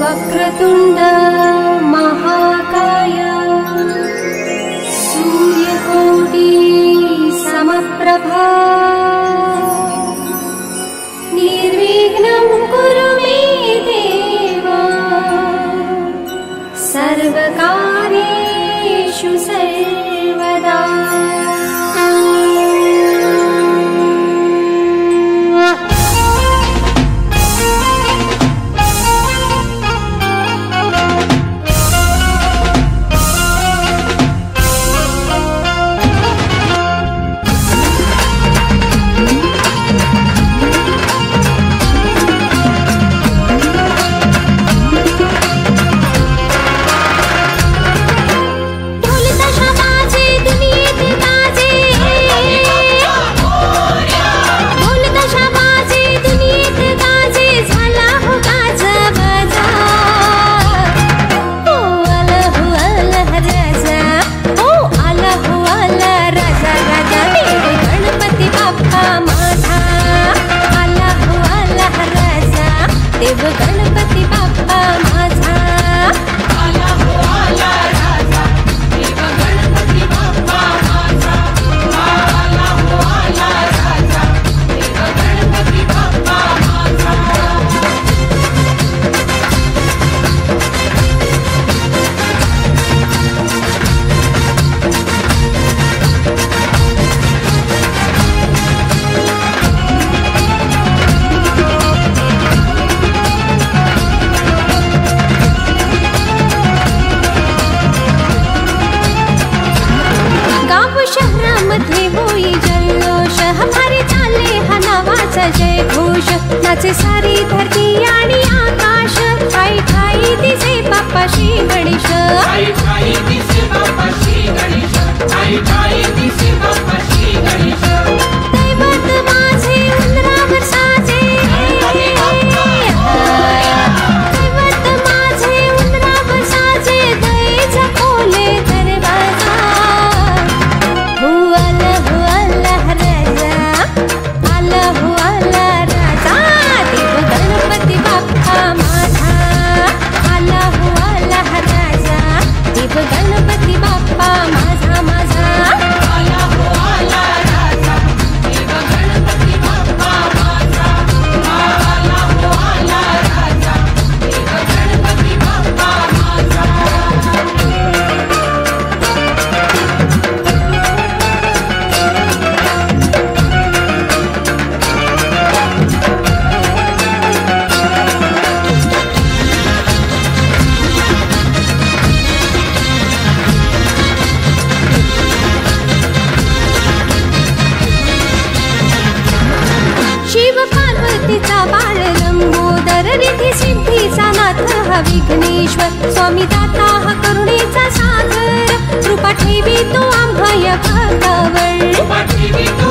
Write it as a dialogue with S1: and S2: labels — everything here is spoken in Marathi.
S1: वक्रतुंड महाकाय सूर्यकोटि समप्रभा निर्विघ्नं कुरु मे देव सर्वकार्येषु सर्वदा। गणपती बाप्पा माझा आला हो आला राजा, देव गणपती बाप्पा माझा आला हो आला राजा, देव गणपती बाप्पा माझा। शहरामध्ये होई जल्लोष, हमारे चाले हा नावाचा जय घोष, नाचे सारी धरती आणि आकाश, ठाई ठाई दिसे बाप्पा श्री गणेश, ठाई ठाई दिसे बाप्पा श्री गणेश, ठाई ठाई दिसे बाप्पा श्री गणेश। दैवत माझे उंदरावर साजे, दैवत माझे उंदरावर साजे, दयेचा खोले दरवाजा। हो आला राजा, आला हो आला राजा, देव गणपती बाप्पा माझा आला हो आला राजा, देव गणपती बाप्पा माझा माझा आला हो आला राजा, देव गणपती बाप्पा माझा आला हो आला राजा, देव गणपती बाप्पा माझा। शिव पार्वतीचा बाळ लंबोदर, रिधी सिद्धीचा नाथ हा विघ्नेश्वर, स्वामी दाता हा करुणेचा सागर, कृपा ठेवी तो आम्हा या भागावर, कृपा ठेवी तो